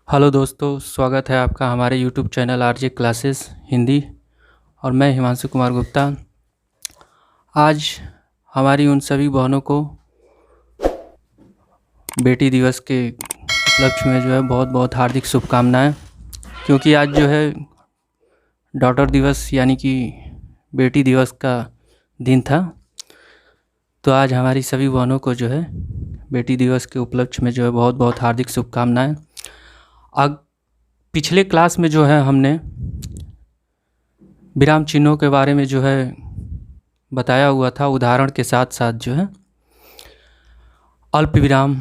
Hello दोस्तों, स्वागत है आपका हमारे YouTube channel RJ classes Hindi. और मैं हिमांशु कुमार गुप्ता। आज हमारी उन सभी बहनों को बेटी दिवस के उपलक्ष्य में जो है बहुत बहुत हार्दिक शुभकामनाएं, क्योंकि आज जो है डॉटर दिवस यानी कि बेटी दिवस का दिन था। तो आज हमारी सभी बहनों को जो है बेटी दिवस के उपलक्ष्य में जो है बहुत बहुत हार्दिक शुभकामनाएं। अब पिछले क्लास में जो है हमने विराम चिन्हों के बारे में जो है बताया हुआ था, उदाहरण के साथ साथ जो है अल्प विराम,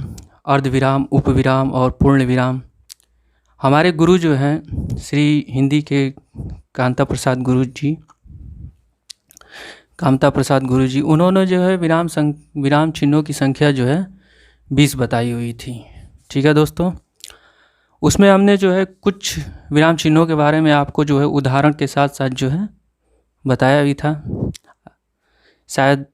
अर्ध विराम, उप विराम और पूर्ण विराम। हमारे गुरु जो हैं श्री हिंदी के कामता प्रसाद गुरु जी, उन्होंने जो है विराम चिन्हों की संख्या जो है 20 बताई हुई थी। ठीक है दोस्तों, उसमें हमने जो है कुछ विराम चिन्हों के बारे में आपको जो है उदाहरण के साथ साथ जो है बताया भी था। शायद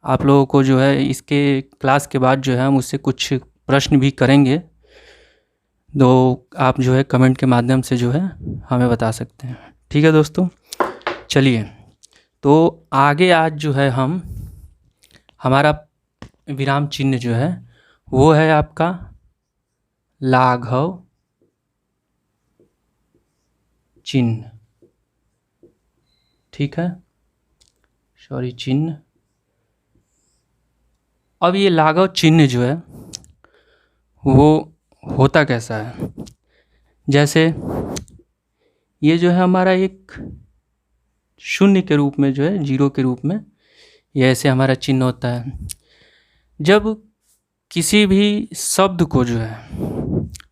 आप लोगों को जो है इसके क्लास के बाद जो है हम उससे कुछ प्रश्न भी करेंगे, तो आप जो है कमेंट के माध्यम से जो है हमें बता सकते हैं। ठीक है दोस्तों, चलिए तो आगे आज जो है हम हमारा विराम चिन्ह जो है वो है आपका लाघव चिन्ह। ठीक है, सॉरी, चिन्ह। अब ये लाघव चिन्ह जो है वो होता कैसा है, जैसे ये जो है हमारा एक शून्य के रूप में जो है, जीरो के रूप में ये ऐसे हमारा चिन्ह होता है। जब किसी भी शब्द को जो है,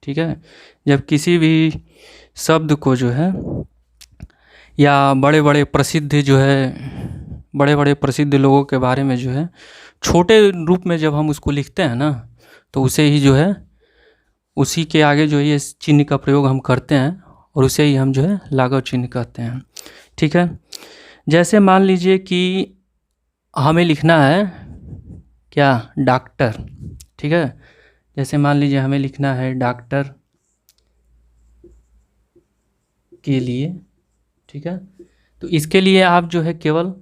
ठीक है, जब किसी भी शब्द को जो है या बड़े बड़े प्रसिद्ध लोगों के बारे में जो है छोटे रूप में जब हम उसको लिखते हैं ना, तो उसे ही जो है उसी के आगे जो है ये चिन्ह का प्रयोग हम करते हैं और उसे ही हम जो है लाघव चिन्ह कहते हैं। ठीक है, जैसे मान लीजिए कि हमें लिखना है क्या, डॉक्टर। ठीक है, जैसे मान लीजिए हमें लिखना है डॉक्टर के लिए। ठीक है, तो इसके लिए आप जो है केवल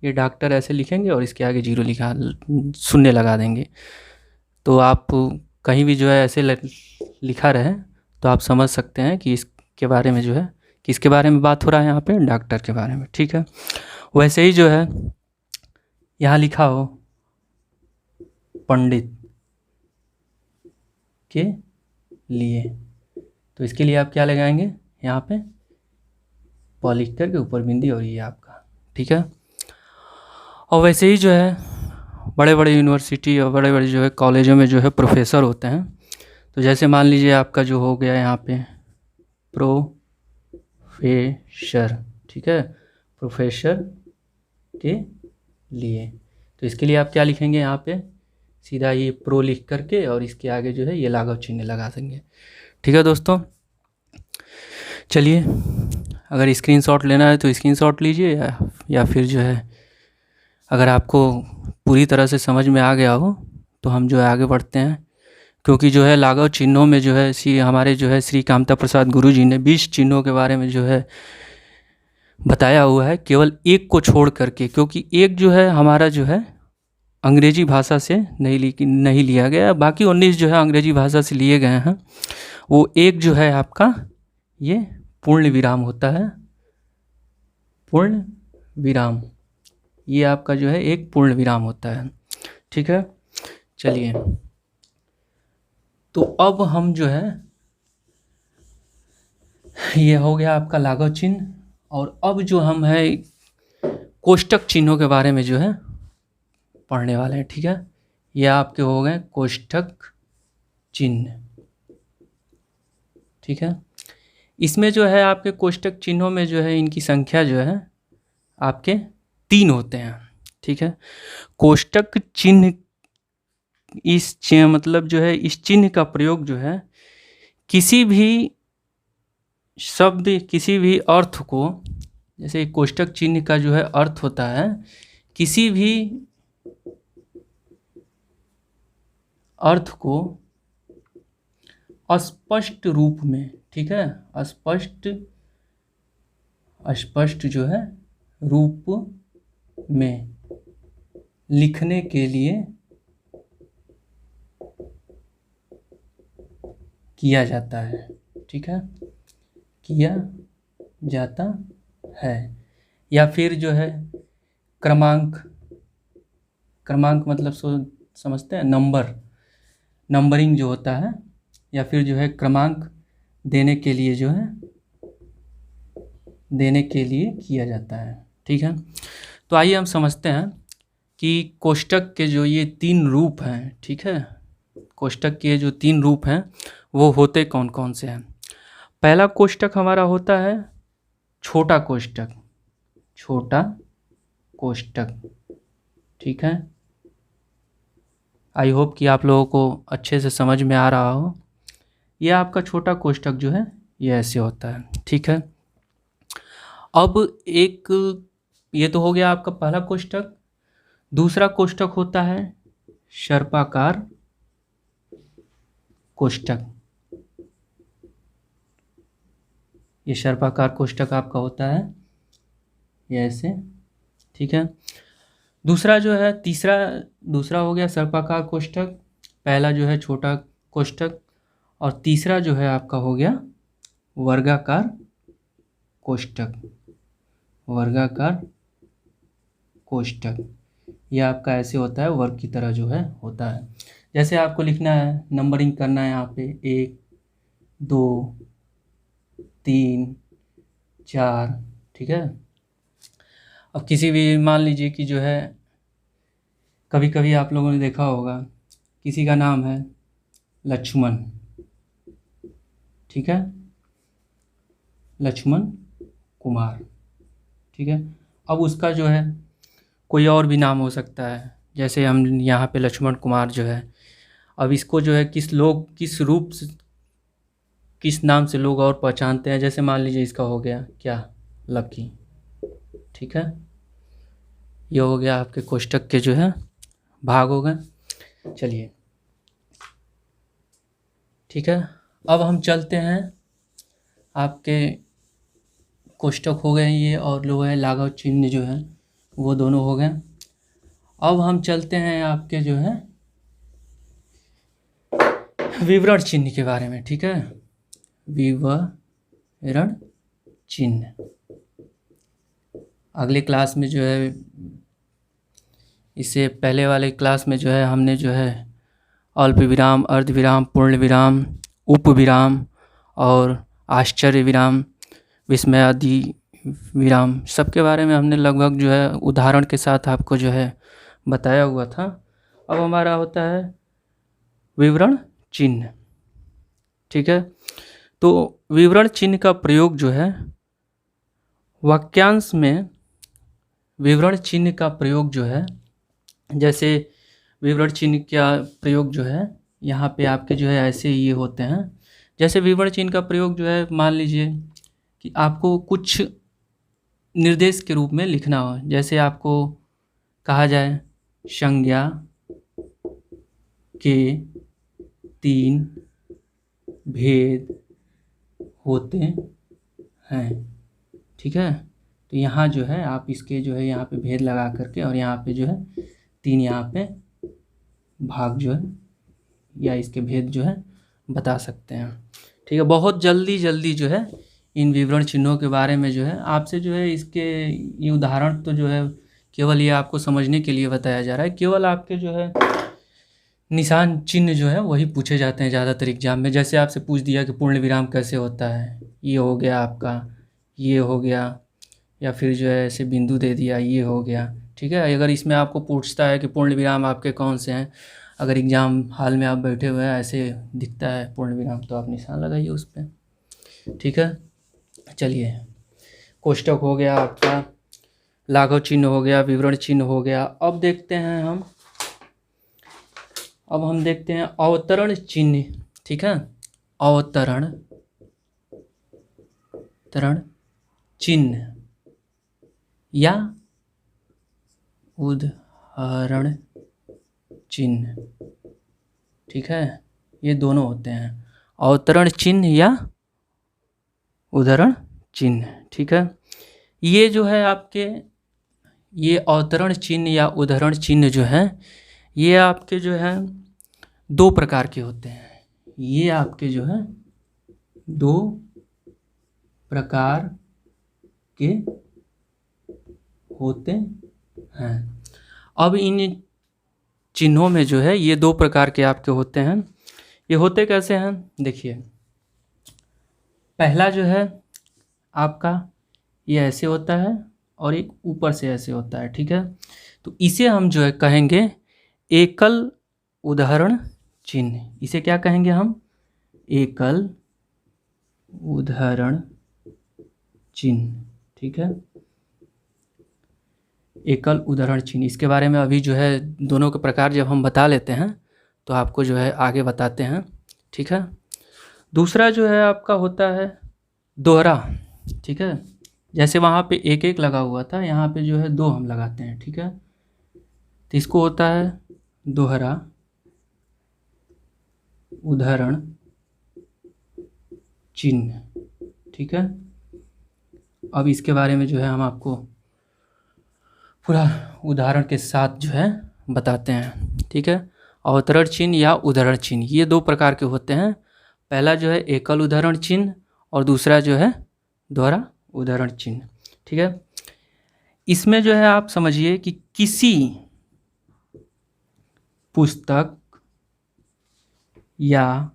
ये डॉक्टर ऐसे लिखेंगे और इसके आगे जीरो शून्य लगा देंगे। तो आप कहीं भी जो है ऐसे लिखा रहे तो आप समझ सकते हैं कि इसके बारे में जो है किसके बारे में बात हो रहा है, यहाँ पे डॉक्टर के बारे में। ठीक है, वैसे ही जो है यहाँ लिखा हो पंडित के लिए, तो इसके लिए आप क्या लगाएंगे, यहाँ पे प लिख कर के ऊपर बिंदी और ये आपका। ठीक है, और वैसे ही जो है बड़े बड़े यूनिवर्सिटी और बड़े बड़े जो है कॉलेजों में जो है प्रोफेसर होते हैं। तो जैसे मान लीजिए आपका जो हो गया यहाँ पे प्रोफेसर। ठीक है, प्रोफेसर के लिए, तो इसके लिए आप क्या लिखेंगे, यहाँ पे सीधा ये प्रो लिख करके और इसके आगे जो है ये लाघव चिन्ह लगा देंगे। ठीक है दोस्तों, चलिए अगर स्क्रीनशॉट लेना है तो स्क्रीनशॉट लीजिए, या फिर जो है अगर आपको पूरी तरह से समझ में आ गया हो तो हम जो है आगे बढ़ते हैं। क्योंकि जो है लाघव चिन्हों में जो है हमारे जो है श्री कामता प्रसाद गुरु जी ने 20 चिन्हों के बारे में जो है बताया हुआ है, केवल एक को छोड़ करके, क्योंकि एक जो है हमारा जो है अंग्रेजी भाषा से नहीं लिया गया, बाकी 19 जो है अंग्रेजी भाषा से लिए गए हैं। वो एक जो है आपका ये पूर्ण विराम होता है, पूर्ण विराम, ये आपका जो है एक पूर्ण विराम होता है। ठीक है, चलिए तो अब हम जो है ये हो गया आपका लाघव चिन्ह, और अब जो हम है कोष्टक चिन्हों के बारे में जो है पढ़ने वाले हैं। ठीक है, ये आपके हो गए कोष्टक चिन्ह। ठीक है, इसमें जो है आपके कोष्टक चिन्हों में जो है इनकी संख्या जो है आपके 3 होते हैं। ठीक है, कोष्टक चिन्ह मतलब जो है इस चिन्ह का प्रयोग जो है किसी भी शब्द, किसी भी अर्थ को, जैसे कोष्टक चिन्ह का जो है अर्थ होता है किसी भी अर्थ को अस्पष्ट रूप में, ठीक है, अस्पष्ट जो है रूप में लिखने के लिए किया जाता है, ठीक है, किया जाता है। या फिर जो है क्रमांक मतलब समझते हैं, नंबरिंग जो होता है, या फिर जो है क्रमांक देने के लिए किया जाता है, ठीक है। तो आइए हम समझते हैं कि कोष्ठक के जो ये 3 रूप हैं, ठीक है, कोष्ठक के जो 3 रूप हैं वो होते कौन कौन से हैं। पहला कोष्ठक हमारा होता है छोटा कोष्ठक, ठीक है। आई होप कि आप लोगों को अच्छे से समझ में आ रहा हो। ये आपका छोटा कोष्ठक जो है ये ऐसे होता है, ठीक है। अब एक ये तो हो गया आपका पहला कोष्ठक। दूसरा कोष्ठक होता है सर्पाकार कोष्ठक। ये सर्पाकार कोष्ठक आपका होता है ये ऐसे, ठीक है। दूसरा जो है दूसरा हो गया सर्पाकार कोष्ठक, पहला जो है छोटा कोष्ठक, और तीसरा जो है आपका हो गया वर्गाकार कोष्ठक। यह आपका ऐसे होता है, वर्ग की तरह जो है होता है। जैसे आपको लिखना है, नंबरिंग करना है यहाँ पे 1 2 3 4, ठीक है। अब किसी भी मान लीजिए कि जो है कभी कभी आप लोगों ने देखा होगा किसी का नाम है लक्ष्मण, ठीक है, लक्ष्मण कुमार, ठीक है। अब उसका जो है कोई और भी नाम हो सकता है, जैसे हम यहाँ पे लक्ष्मण कुमार जो है, अब इसको जो है किस नाम से लोग और पहचानते हैं। जैसे मान लीजिए इसका हो गया क्या, लकी, ठीक है। ये हो गया आपके कोष्ठक के जो है भाग हो गए। चलिए, ठीक है। अब हम चलते हैं, आपके कोष्ठक हो गए ये, और लोग है लाघव चिन्ह जो है वो दोनों हो गए। अब हम चलते हैं आपके जो है विवरण चिन्ह के बारे में, ठीक है। विवरण चिन्ह अगले क्लास में जो है, इससे पहले वाले क्लास में जो है हमने जो है अल्प विराम, अर्ध विराम, पूर्ण विराम, उप विराम और आश्चर्य विराम, विस्मयादि विराम, सबके बारे में हमने लगभग जो है उदाहरण के साथ आपको जो है बताया हुआ था। अब हमारा होता है विवरण चिन्ह, ठीक है। तो विवरण चिन्ह का प्रयोग जो है वाक्यांश में, विवरण चिन्ह का प्रयोग जो है, जैसे विवरण चिन्ह का प्रयोग जो है यहाँ पे आपके जो है ऐसे ये होते हैं। जैसे विवरण चिन्ह का प्रयोग जो है, मान लीजिए कि आपको कुछ निर्देश के रूप में लिखना हो, जैसे आपको कहा जाए संज्ञा के 3 भेद होते हैं, ठीक है। तो यहाँ जो है आप इसके जो है यहाँ पे भेद लगा करके, और यहाँ पे जो है 3 यहाँ पे भाग जो है या इसके भेद जो है बता सकते हैं, ठीक है। बहुत जल्दी जो है इन विवरण चिन्हों के बारे में जो है आपसे जो है इसके ये उदाहरण तो जो है केवल ये आपको समझने के लिए बताया जा रहा है। केवल आपके जो है निशान चिन्ह जो है वही पूछे जाते हैं ज़्यादातर एग्जाम में। जैसे आपसे पूछ दिया कि पूर्ण विराम कैसे होता है, ये हो गया आपका, ये हो गया, या फिर जो है ऐसे बिंदु दे दिया, ये हो गया, ठीक है। अगर इसमें आपको पूछता है कि पूर्ण विराम आपके कौन से हैं, अगर एग्ज़ाम हॉल में आप बैठे हुए हैं ऐसे दिखता है पूर्ण विराम, तो आप निशान लगाइए उस पर, ठीक है। चलिए, कोष्ठक हो गया आपका, लाघव चिन्ह हो गया, विवरण चिन्ह हो गया। अब देखते हैं हम देखते हैं अवतरण चिन्ह, ठीक है। अवतरण चिन्ह या उदाहरण चिन्ह, ठीक है, ये दोनों होते हैं। अवतरण चिन्ह या उद्धरण चिन्ह। ठीक है, ये जो है आपके ये अवतरण चिन्ह या उद्धरण चिन्ह जो है ये आपके जो है दो प्रकार के होते हैं। ये आपके जो है दो प्रकार के होते हैं। अब इन चिन्हों में जो है ये दो प्रकार के आपके होते हैं। ये होते कैसे हैं, देखिए, पहला जो है आपका ये ऐसे होता है और एक ऊपर से ऐसे होता है। ठीक है, तो इसे हम जो है कहेंगे एकल उदाहरण चिन्ह। इसे क्या कहेंगे हम, एकल उदाहरण चिन्ह। ठीक है, एकल उदाहरण चिन्ह, इसके बारे में अभी जो है दोनों के प्रकार जब हम बता लेते हैं तो आपको जो है आगे बताते हैं। ठीक है, दूसरा जो है आपका होता है दोहरा। ठीक है, जैसे वहाँ पे एक एक लगा हुआ था, यहाँ पे जो है दो हम लगाते हैं। ठीक है, तो इसको होता है दोहरा उदाहरण चिन्ह। ठीक है, अब इसके बारे में जो है हम आपको पूरा उदाहरण के साथ जो है बताते हैं। ठीक है, अवतरण चिन्ह या उदाहरण चिन्ह ये दो प्रकार के होते हैं। पहला जो है एकल उदाहरण चिन्ह और दूसरा जो है दोहरा उदाहरण चिन्ह। ठीक है, इसमें जो है आप समझिए कि किसी पुस्तक या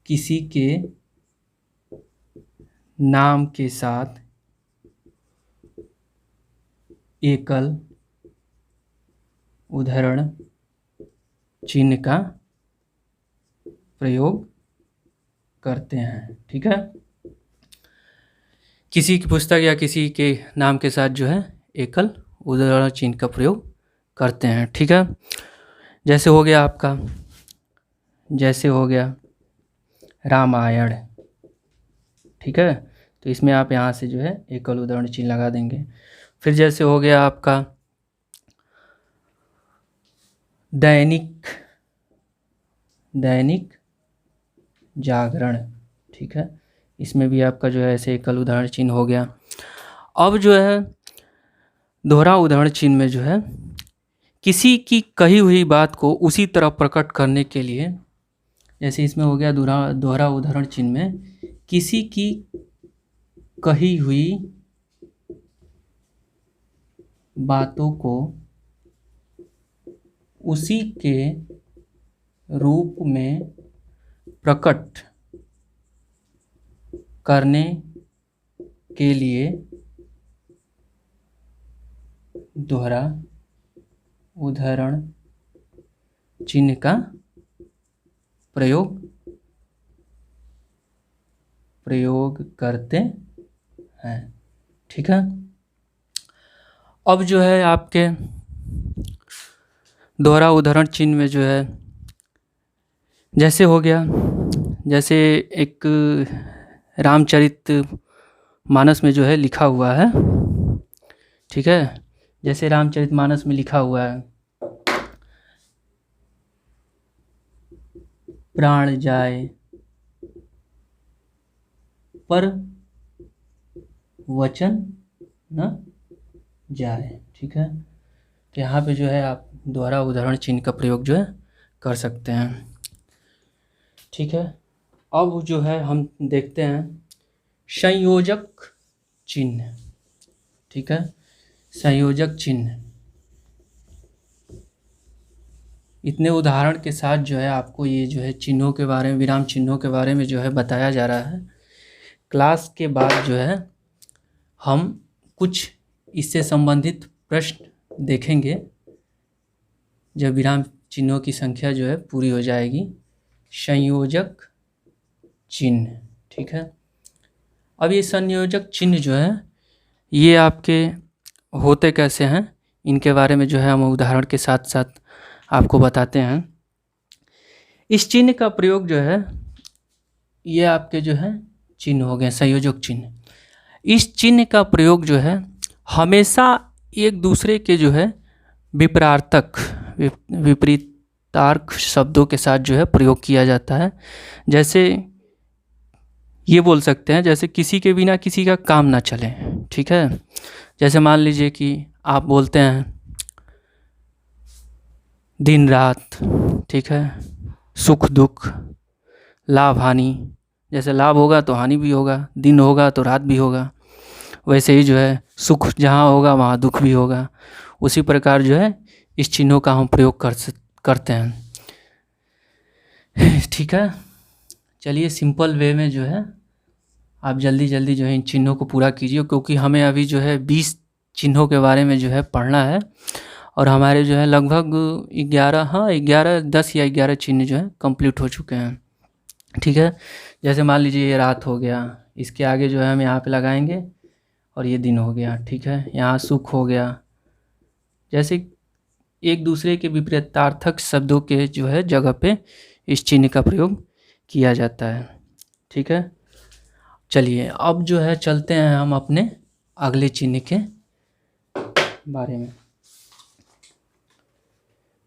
किसी के नाम के साथ एकल उदाहरण चिन्ह का प्रयोग करते हैं। ठीक है, किसी की पुस्तक या किसी के नाम के साथ जो है एकल उदाहरण चिन्ह का प्रयोग करते हैं। ठीक है, जैसे हो गया आपका, जैसे हो गया रामायण। ठीक है, तो इसमें आप यहाँ से जो है एकल उदाहरण चिन्ह लगा देंगे। फिर जैसे हो गया आपका दैनिक जागरण। ठीक है, इसमें भी आपका जो है ऐसे एकल उदाहरण चिन्ह हो गया। अब जो है दोहरा उदाहरण चिन्ह में जो है किसी की कही हुई बात को उसी तरह प्रकट करने के लिए, जैसे इसमें हो गया दोहरा उदाहरण चिन्ह में किसी की कही हुई बातों को उसी के रूप में प्रकट करने के लिए दोहरा उदाहरण चिन्ह का प्रयोग करते हैं। ठीक है, अब जो है आपके दोहरा उदाहरण चिन्ह में जो है जैसे हो गया, जैसे एक रामचरित मानस में जो है लिखा हुआ है। ठीक है, जैसे रामचरित मानस में लिखा हुआ है, प्राण जाए पर वचन न जाए। ठीक है, तो यहाँ पे जो है आप दोहरा उदाहरण चिन्ह का प्रयोग जो है कर सकते हैं। ठीक है, अब जो है हम देखते हैं संयोजक चिन्ह। ठीक है, संयोजक चिन्ह, इतने उदाहरण के साथ जो है आपको ये जो है चिन्हों के बारे में, विराम चिन्हों के बारे में जो है बताया जा रहा है। क्लास के बाद जो है हम कुछ इससे संबंधित प्रश्न देखेंगे जब विराम चिन्हों की संख्या जो है पूरी हो जाएगी। संयोजक चिन्ह। ठीक है, अब ये संयोजक चिन्ह जो है ये आपके होते कैसे हैं, इनके बारे में जो है हम उदाहरण के साथ साथ आपको बताते हैं। इस चिन्ह का प्रयोग जो है ये आपके जो है चिन्ह हो गए संयोजक चिन्ह। इस चिन्ह का प्रयोग जो है हमेशा एक दूसरे के जो है विपरीत तार्क शब्दों के साथ जो है प्रयोग किया जाता है। जैसे ये बोल सकते हैं, जैसे किसी के बिना किसी का काम ना चले, ठीक है। जैसे मान लीजिए कि आप बोलते हैं दिन रात, ठीक है, सुख दुख, लाभ हानि। जैसे लाभ होगा तो हानि भी होगा, दिन होगा तो रात भी होगा, वैसे ही जो है सुख जहाँ होगा वहाँ दुख भी होगा। उसी प्रकार जो है इस चिन्हों का हम प्रयोग करते हैं, ठीक है। चलिए सिंपल वे में जो है आप जल्दी जल्दी जो है इन चिन्हों को पूरा कीजिए, क्योंकि हमें अभी जो है 20 चिन्हों के बारे में जो है पढ़ना है, और हमारे जो है लगभग 10 या 11 चिन्ह जो है कंप्लीट हो चुके हैं, ठीक है। जैसे मान लीजिए ये रात हो गया, इसके आगे जो है हम यहाँ पे लगाएंगे, और ये दिन हो गया, ठीक है। यहाँ सुख हो गया। जैसे एक दूसरे के विपरीतार्थक शब्दों के जो है जगह पे इस चिन्ह का प्रयोग किया जाता है, ठीक है। चलिए अब जो है चलते हैं हम अपने अगले चिन्ह के बारे में।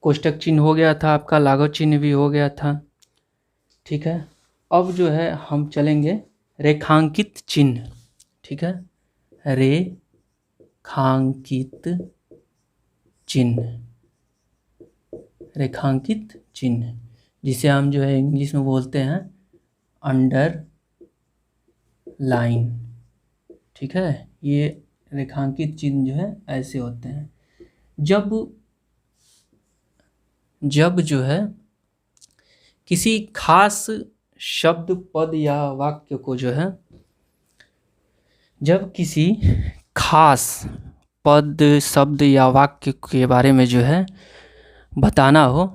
कोष्टक चिन्ह हो गया था आपका, लागू चिन्ह भी हो गया था, ठीक है। अब जो है हम चलेंगे रेखांकित चिन्ह, ठीक है। रेखांकित चिन्ह, रेखांकित चिन्ह जिसे हम जो है इंग्लिश में बोलते हैं अंडर लाइन, ठीक है। ये रेखांकित चिन्ह जो है ऐसे होते हैं। जब जो है किसी खास शब्द पद या वाक्य को जो है, जब किसी खास पद शब्द या वाक्य के बारे में जो है बताना हो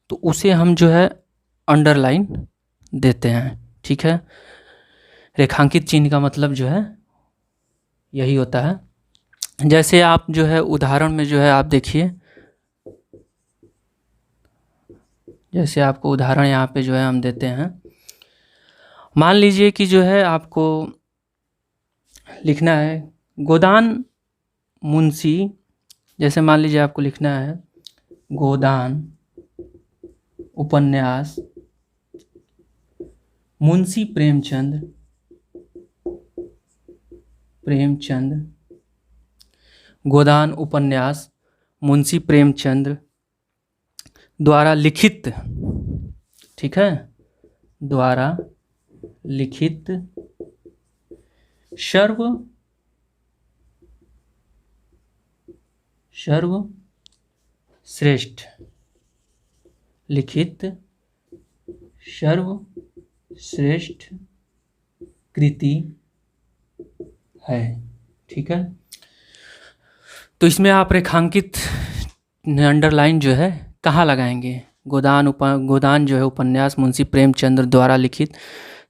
तो उसे हम जो है अंडरलाइन देते हैं, ठीक है। रेखांकित चिन्ह का मतलब जो है यही होता है। जैसे आप जो है उदाहरण में जो है आप देखिए, जैसे आपको उदाहरण यहाँ पे जो है हम देते हैं। मान लीजिए कि जो है आपको लिखना है गोदान मुंशी, जैसे मान लीजिए आपको लिखना है गोदान उपन्यास मुंशी प्रेमचंद गोदान उपन्यास मुंशी प्रेमचंद द्वारा लिखित, ठीक है, द्वारा लिखित सर्वश्रेष्ठ, लिखित सर्वश्रेष्ठ कृति है, ठीक है। तो इसमें आप रेखांकित अंडरलाइन जो है कहाँ लगाएंगे? गोदान जो है उपन्यास मुंशी प्रेमचंद्र द्वारा लिखित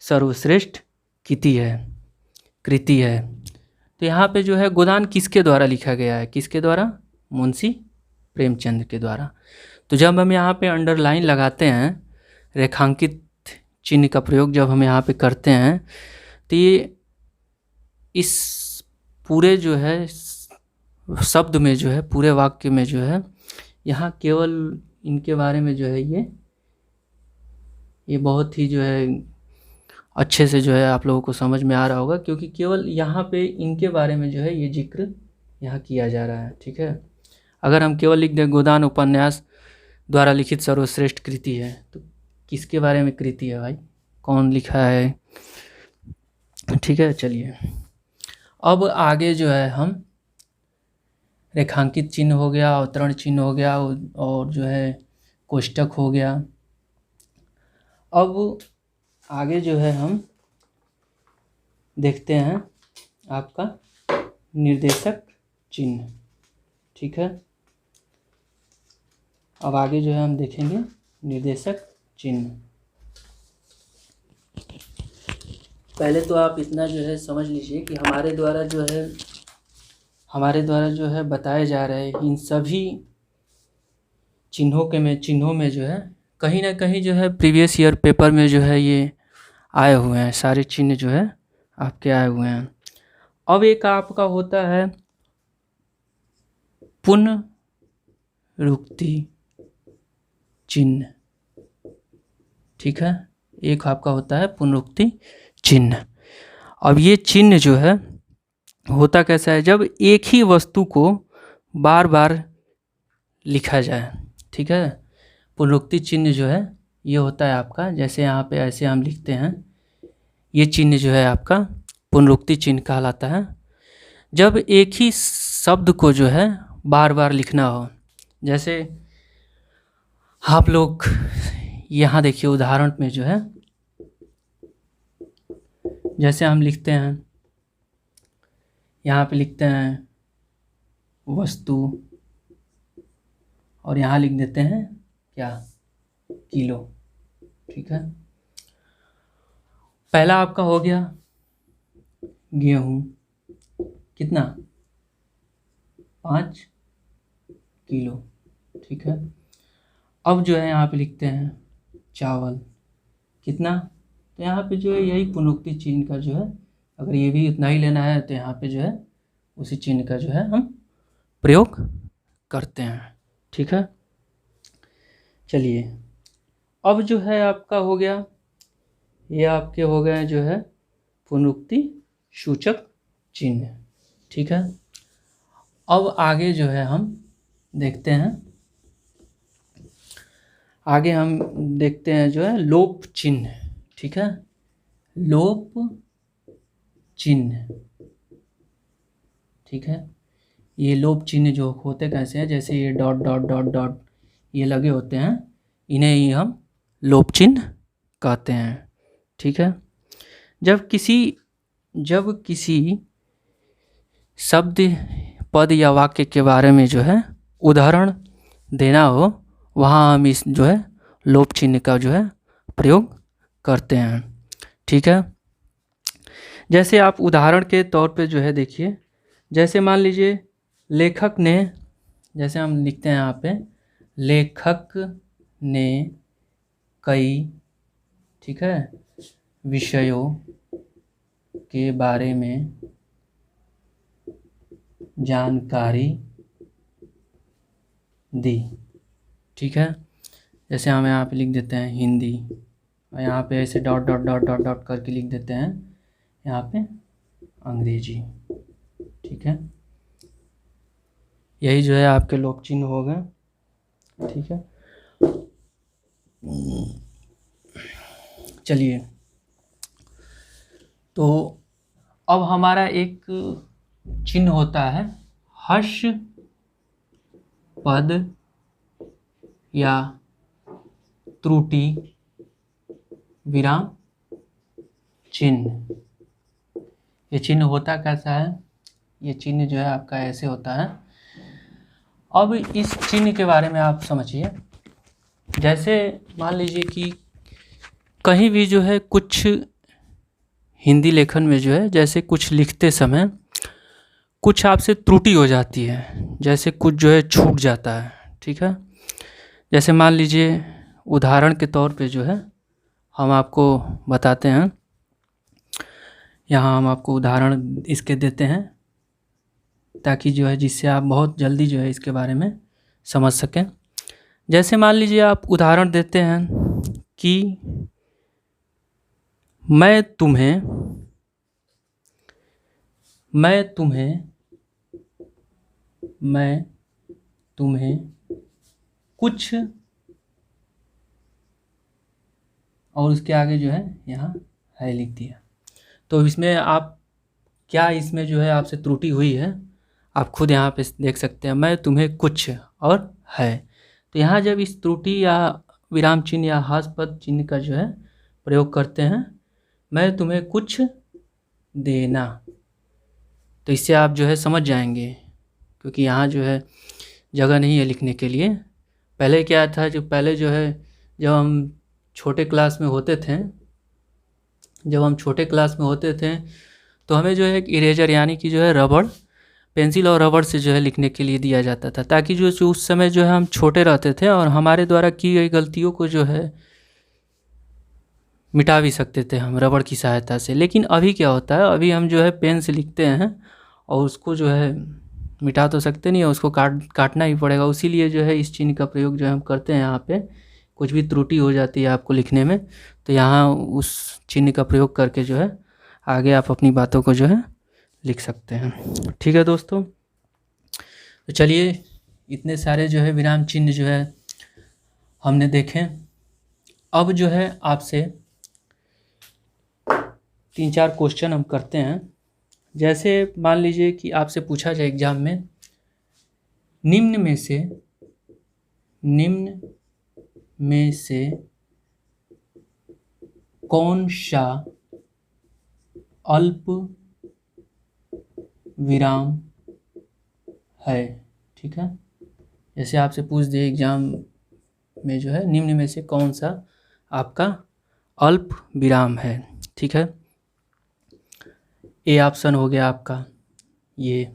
सर्वश्रेष्ठ कृति है। तो यहाँ पे जो है गोदान किसके द्वारा लिखा गया है? किसके द्वारा? मुंशी प्रेमचंद के द्वारा। तो जब हम यहाँ पे अंडरलाइन लगाते हैं, रेखांकित चिन्ह का प्रयोग जब हम यहाँ पे करते हैं, तो ये इस पूरे जो है शब्द में जो है, पूरे वाक्य में जो है, यहाँ केवल इनके बारे में जो है ये बहुत ही जो है अच्छे से जो है आप लोगों को समझ में आ रहा होगा, क्योंकि केवल यहाँ पे इनके बारे में जो है ये जिक्र यहाँ किया जा रहा है, ठीक है। अगर हम केवल लिख दें गोदान उपन्यास द्वारा लिखित सर्वश्रेष्ठ कृति है, तो किसके बारे में कृति है भाई? कौन लिखा है? ठीक है। चलिए अब आगे जो है हम रेखांकित चिन्ह हो गया, अवतरण चिन्ह हो गया, और जो है कोष्टक हो गया। अब आगे जो है हम देखते हैं आपका निर्देशक चिन्ह, ठीक है। अब आगे जो है हम देखेंगे निर्देशक चिन्ह। पहले तो आप इतना जो है समझ लीजिए कि हमारे द्वारा जो है बताए जा रहे इन सभी चिन्हों में जो है कहीं ना कहीं जो है प्रीवियस ईयर पेपर में जो है ये आए हुए हैं, सारे चिन्ह जो है आपके आए हुए हैं। अब एक आपका होता है पुनरुक्ति चिन्ह, ठीक है। एक आपका होता है पुनरुक्ति चिन्ह। अब ये चिन्ह जो है होता कैसा है, जब एक ही वस्तु को बार बार लिखा जाए, ठीक है। पुनरुक्ति चिन्ह जो है ये होता है आपका, जैसे यहाँ पे ऐसे हम लिखते हैं, ये चिन्ह जो है आपका पुनरुक्ति चिन्ह कहलाता है। जब एक ही शब्द को जो है बार बार लिखना हो, जैसे आप लोग यहाँ देखिए उदाहरण में जो है, जैसे हम लिखते हैं, यहाँ पे लिखते हैं वस्तु और यहाँ लिख देते हैं क्या, किलो, ठीक है। पहला आपका हो गया गेहूँ, कितना, 5 किलो, ठीक है। अब जो है यहाँ पे लिखते हैं चावल, कितना, तो यहाँ पे जो है यही पुनरुक्ति चिन्ह का जो है, अगर ये भी उतना ही लेना है तो यहाँ पे जो है उसी चिन्ह का जो है हम प्रयोग करते हैं, ठीक है। चलिए, अब जो है आपका हो गया, ये आपके हो गए जो है पुनरुक्ति सूचक चिन्ह, ठीक है। अब आगे जो है हम देखते हैं, आगे हम देखते हैं जो है लोप चिन्ह, ठीक है। लोप चिन्ह, ठीक है। ये लोप चिन्ह जो होते कैसे हैं, जैसे ये डॉट डॉट डॉट डॉट ये लगे होते हैं, इन्हें ही हम लोप चिन्ह कहते हैं, ठीक है। जब किसी शब्द, पद या वाक्य के बारे में जो है उदाहरण देना हो, वहाँ हम इस जो है लोप चिन्ह का जो है प्रयोग करते हैं, ठीक है। जैसे आप उदाहरण के तौर पे जो है देखिए, जैसे मान लीजिए लेखक ने, जैसे हम लिखते हैं यहाँ पे, लेखक ने कई, ठीक है, विषयों के बारे में जानकारी दी, ठीक है। जैसे हम यहाँ पे लिख देते हैं हिंदी, और यहाँ पे ऐसे dot dot dot dot dot करके लिख देते हैं यहाँ पे अंग्रेजी, ठीक है। यही जो है आपके लोप चिन्ह हो गए, ठीक है। चलिए, तो अब हमारा एक चिन्ह होता है हर्ष पद या त्रुटि विराम चिन्ह। ये चिन्ह होता कैसा है, ये चिन्ह जो है आपका ऐसे होता है। अब इस चिन्ह के बारे में आप समझिए, जैसे मान लीजिए कि कहीं भी जो है कुछ हिंदी लेखन में जो है, जैसे कुछ लिखते समय कुछ आपसे त्रुटि हो जाती है, जैसे कुछ जो है छूट जाता है, ठीक है। जैसे मान लीजिए उदाहरण के तौर पे जो है हम आपको बताते हैं, यहाँ हम आपको उदाहरण इसके देते हैं ताकि जो है जिससे आप बहुत जल्दी जो है इसके बारे में समझ सकें। जैसे मान लीजिए आप उदाहरण देते हैं कि मैं तुम्हें कुछ, और उसके आगे जो है यहाँ है लिख दिया। तो इसमें आप क्या, इसमें जो है आपसे त्रुटि हुई है, आप खुद यहाँ पे देख सकते हैं, मैं तुम्हें कुछ और है। तो यहाँ जब इस त्रुटि या विराम चिन्ह या हास्यपद चिन्ह का जो है प्रयोग करते हैं, मैं तुम्हें कुछ देना, तो इससे आप जो है समझ जाएंगे, क्योंकि यहाँ जो है जगह नहीं है लिखने के लिए। पहले क्या था, जो पहले जो है जब हम छोटे क्लास में होते थे, तो हमें जो है एक इरेजर यानी कि जो है रबड़, पेंसिल और रबड़ से जो है लिखने के लिए दिया जाता था, ताकि जो उस समय जो है हम छोटे रहते थे और हमारे द्वारा की गई गलतियों को जो है मिटा भी सकते थे हम रबड़ की सहायता से। लेकिन अभी क्या होता है, अभी हम जो है पेन से लिखते हैं और उसको जो है मिटा तो सकते नहीं है, उसको काटना ही पड़ेगा। इसीलिए जो है इस चिन्ह का प्रयोग जो है हम करते हैं यहाँ पे, कुछ भी त्रुटि हो जाती है आपको लिखने में, तो यहाँ उस चिन्ह का प्रयोग करके जो है आगे आप अपनी बातों को जो है लिख सकते हैं। ठीक है दोस्तों, तो चलिए इतने सारे जो है विराम चिन्ह जो है हमने देखे। अब जो है आपसे 3-4 क्वेश्चन हम करते हैं। जैसे मान लीजिए कि आपसे पूछा जाए एग्जाम में, निम्न में से कौन सा अल्प विराम है। ठीक है, जैसे आपसे पूछ दिए एग्जाम में जो है निम्न में से कौन सा आपका अल्प विराम है। ठीक है, ए ऑप्शन हो गया आपका ये,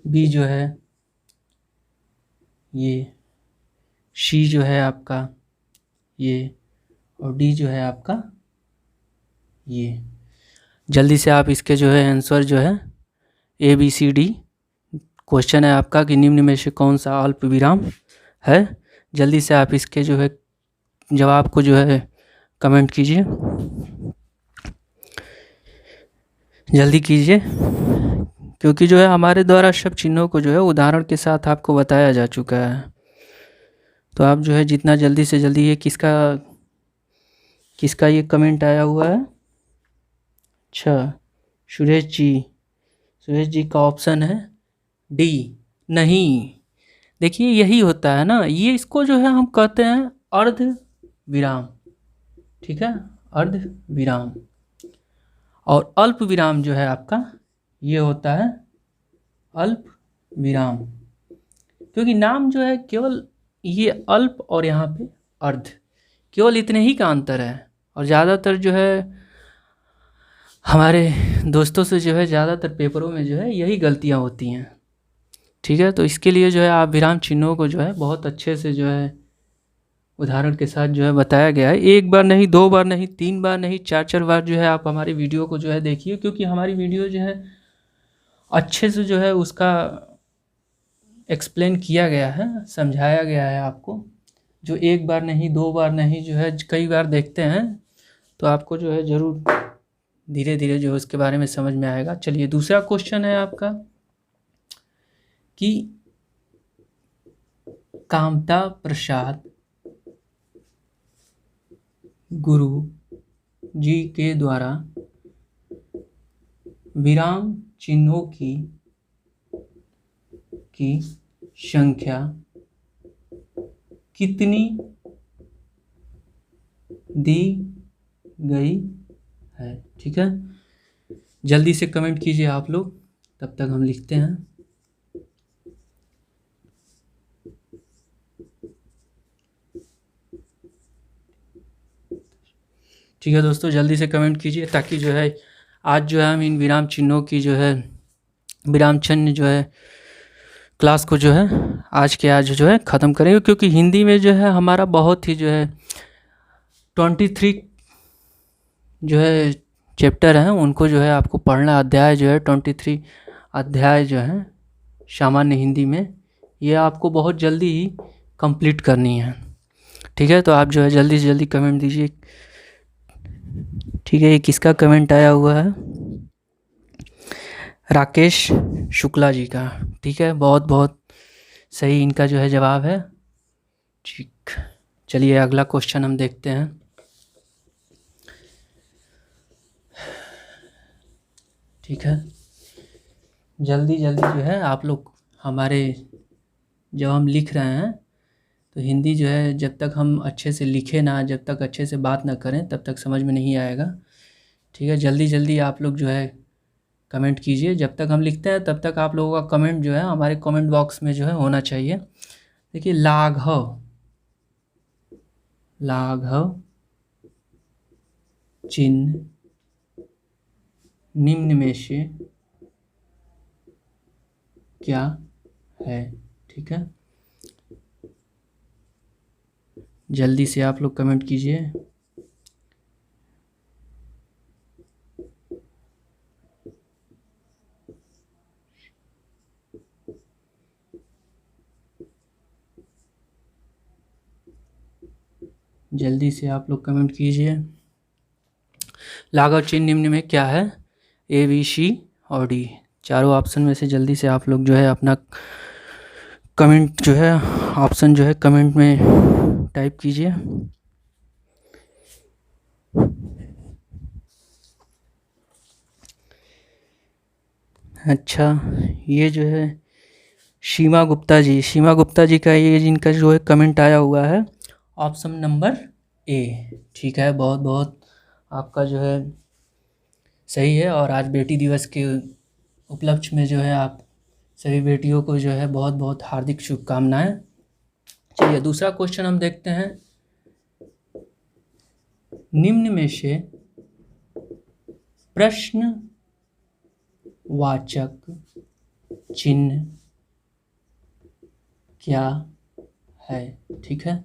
बी जो है ये, सी जो है आपका ये, और डी जो है आपका ये। जल्दी से आप इसके जो है आंसर जो है ABCD क्वेश्चन है आपका कि निम्न में से कौन सा अल्प विराम है। जल्दी से आप इसके जो है जवाब को जो है कमेंट कीजिए, जल्दी कीजिए, क्योंकि जो है हमारे द्वारा सब चिन्हों को जो है उदाहरण के साथ आपको बताया जा चुका है। तो आप जो है जितना जल्दी से जल्दी, ये किसका ये कमेंट आया हुआ है। अच्छा, सुरेश जी का ऑप्शन है डी। नहीं, देखिए यही होता है ना, ये इसको जो है हम कहते हैं अर्ध विराम। ठीक है, अर्ध विराम। और अल्प विराम जो है आपका ये होता है अल्प विराम, क्योंकि नाम जो है केवल ये अल्प और यहाँ पे अर्ध, केवल इतने ही का अंतर है। और ज़्यादातर जो है हमारे दोस्तों से जो है ज़्यादातर पेपरों में जो है यही गलतियाँ होती हैं। ठीक है, तो इसके लिए जो है आप विराम चिन्हों को जो है बहुत अच्छे से जो है उदाहरण के साथ जो है बताया गया है। एक बार नहीं, 2 बार नहीं, 3 बार नहीं, 4-4 बार जो है आप हमारी वीडियो को जो है देखिए, क्योंकि हमारी वीडियो जो है अच्छे से जो है उसका एक्सप्लेन किया गया है, समझाया गया है आपको। जो एक बार नहीं, 2 बार नहीं, जो है कई बार देखते हैं तो आपको जो है ज़रूर धीरे धीरे जो है उसके बारे में समझ में आएगा। चलिए दूसरा क्वेश्चन है आपका कि कामता प्रसाद गुरु जी के द्वारा विराम चिन्हों की संख्या कितनी दी गई है। ठीक है, जल्दी से कमेंट कीजिए आप लोग, तब तक हम लिखते हैं। ठीक है दोस्तों, जल्दी से कमेंट कीजिए, ताकि जो है आज जो है हम इन विराम चिन्हों की जो है विराम चिन्ह जो है क्लास को जो है आज जो है ख़त्म करेंगे, क्योंकि हिंदी में जो है हमारा बहुत ही जो है 23 जो है चैप्टर हैं, उनको जो है आपको पढ़ना, अध्याय जो है 23 अध्याय जो है सामान्य हिंदी में, ये आपको बहुत जल्दी ही कंप्लीट करनी है। ठीक है, तो आप जो है जल्दी से जल्दी कमेंट दीजिए। ठीक है, ये किसका कमेंट आया हुआ है, राकेश शुक्ला जी का। ठीक है, बहुत बहुत सही इनका जो है जवाब है। ठीक, चलिए अगला क्वेश्चन हम देखते हैं। ठीक है, जल्दी जल्दी जो है आप लोग हमारे, जब हम लिख रहे हैं तो हिंदी जो है जब तक हम अच्छे से लिखे ना, जब तक अच्छे से बात ना करें, तब तक समझ में नहीं आएगा। ठीक है, जल्दी जल्दी आप लोग जो है कमेंट कीजिए। जब तक हम लिखते हैं तब तक आप लोगों का कमेंट जो है हमारे कमेंट बॉक्स में जो है होना चाहिए। देखिए, लाघव चिन्ह निम्न में से क्या है। ठीक है, जल्दी से आप लोग कमेंट कीजिए। जल्दी से आप लोग कमेंट कीजिए। लाघव चिन्ह निम्न में क्या है? ए, बी, सी और डी, चारों ऑप्शन में से जल्दी से आप लोग जो है अपना कमेंट जो है ऑप्शन जो है कमेंट में टाइप कीजिए। अच्छा, ये जो है सीमा गुप्ता जी का ये जिनका जो है कमेंट आया हुआ है ऑप्शन नंबर ए। ठीक है, बहुत बहुत आपका जो है सही है। और आज बेटी दिवस के उपलक्ष्य में जो है आप सभी बेटियों को जो है बहुत बहुत हार्दिक शुभकामनाएं। चलिए दूसरा क्वेश्चन हम देखते हैं। निम्न में से प्रश्नवाचक चिन्ह क्या है? ठीक है,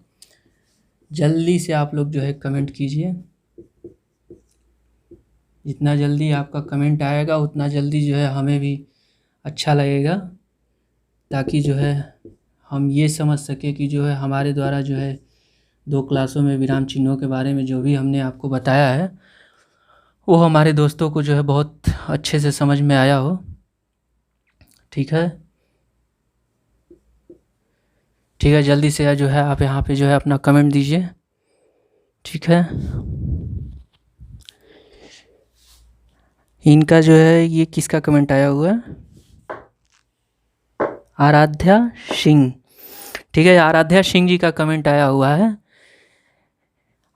जल्दी से आप लोग जो है कमेंट कीजिए। जितना जल्दी आपका कमेंट आएगा उतना जल्दी जो है हमें भी अच्छा लगेगा, ताकि जो है हम ये समझ सके कि जो है हमारे द्वारा जो है 2 क्लासों में विराम चिन्हों के बारे में जो भी हमने आपको बताया है वो हमारे दोस्तों को जो है बहुत अच्छे से समझ में आया हो। ठीक है, ठीक है, जल्दी से जो है आप यहाँ पे जो है अपना कमेंट दीजिए। ठीक है, इनका जो है ये किसका कमेंट आया हुआ है? आराध्या सिंह। ठीक है, आराध्या सिंह जी का कमेंट आया हुआ है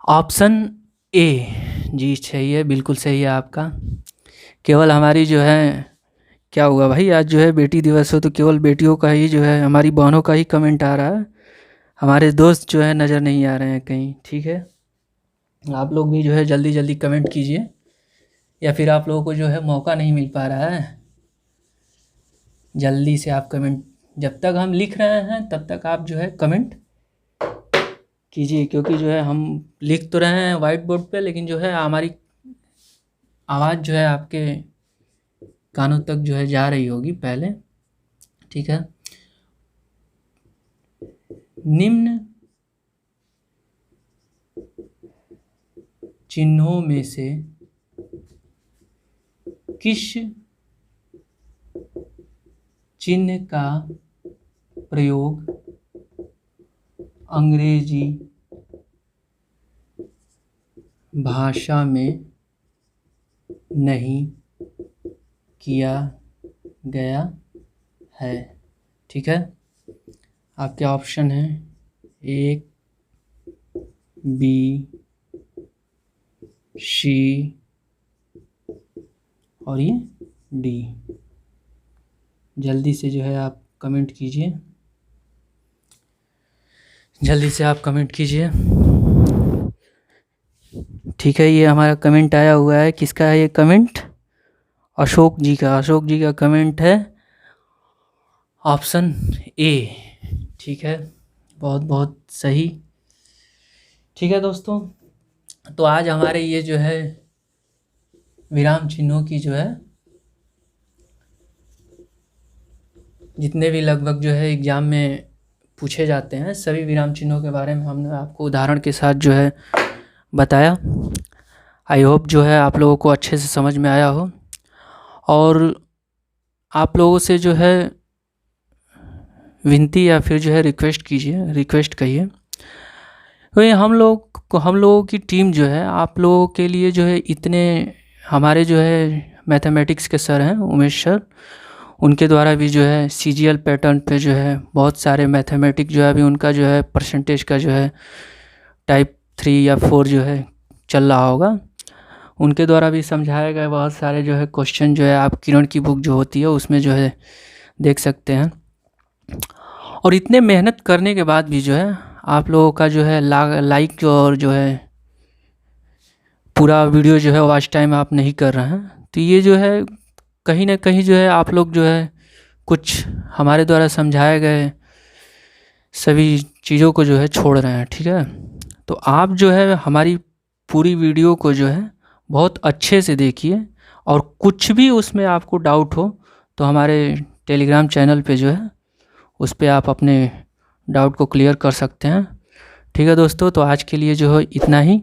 ऑप्शन ए। जी सही है, बिल्कुल सही है आपका। केवल हमारी जो है क्या हुआ भाई, आज जो है बेटी दिवस हो तो केवल बेटियों का ही जो है हमारी बहनों का ही कमेंट आ रहा है, हमारे दोस्त जो है नज़र नहीं आ रहे हैं कहीं। ठीक है, आप लोग भी जो है जल्दी जल्दी कमेंट कीजिए, या फिर आप लोगों को जो है मौका नहीं मिल पा रहा है। जल्दी से आप कमेंट, जब तक हम लिख रहे हैं तब तक आप जो है कमेंट कीजिए, क्योंकि जो है हम लिख तो रहे हैं वाइट बोर्ड पे, लेकिन जो है हमारी आवाज़ जो है आपके कानों तक जो है जा रही होगी पहले। ठीक है, निम्न चिन्हों में से किस चिन्ह का प्रयोग अंग्रेजी भाषा में नहीं किया गया है? ठीक है, आपके ऑप्शन हैं ए, बी, सी और ये डी। जल्दी से जो है आप कमेंट कीजिए, जल्दी से आप कमेंट कीजिए। ठीक है, ये हमारा कमेंट आया हुआ है, किसका है ये कमेंट? अशोक जी का कमेंट है ऑप्शन ए। ठीक है, बहुत बहुत सही। ठीक है दोस्तों, तो आज हमारे ये जो है विराम चिन्हों की जो है जितने भी लगभग जो है एग्ज़ाम में पूछे जाते हैं सभी विराम चिन्हों के बारे में हमने आपको उदाहरण के साथ जो है बताया। आई होप जो है आप लोगों को अच्छे से समझ में आया हो, और आप लोगों से जो है विनती या फिर जो है रिक्वेस्ट कहिए, तो हम लोगों की टीम जो है आप लोगों के लिए जो है इतने हमारे जो है मैथमेटिक्स के सर हैं उमेश सर, उनके द्वारा भी जो है CGL पैटर्न पे जो है बहुत सारे मैथमेटिक्स जो है अभी उनका जो है परसेंटेज का जो है टाइप 3 या 4 जो है चल रहा होगा, उनके द्वारा भी समझाए गए बहुत सारे जो है क्वेश्चन जो है आप किरण की बुक जो होती है उसमें जो है देख सकते हैं। और इतने मेहनत करने के बाद भी जो है आप लोगों का जो है लाइक और जो है पूरा वीडियो जो है वॉच टाइम आप नहीं कर रहे हैं, तो ये जो है कहीं ना कहीं जो है आप लोग जो है कुछ हमारे द्वारा समझाए गए सभी चीज़ों को जो है छोड़ रहे हैं। ठीक है, तो आप जो है हमारी पूरी वीडियो को जो है बहुत अच्छे से देखिए, और कुछ भी उसमें आपको डाउट हो तो हमारे टेलीग्राम चैनल पे जो है उस पर आप अपने डाउट को क्लियर कर सकते हैं। ठीक है दोस्तों, तो आज के लिए जो है इतना ही,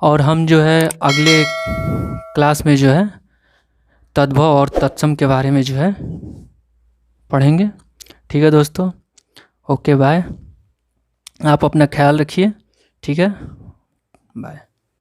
और हम जो है अगले क्लास में जो है तद्भव और तत्सम के बारे में जो है पढ़ेंगे। ठीक है दोस्तों, ओके बाय, आप अपना ख्याल रखिए। ठीक है, बाय।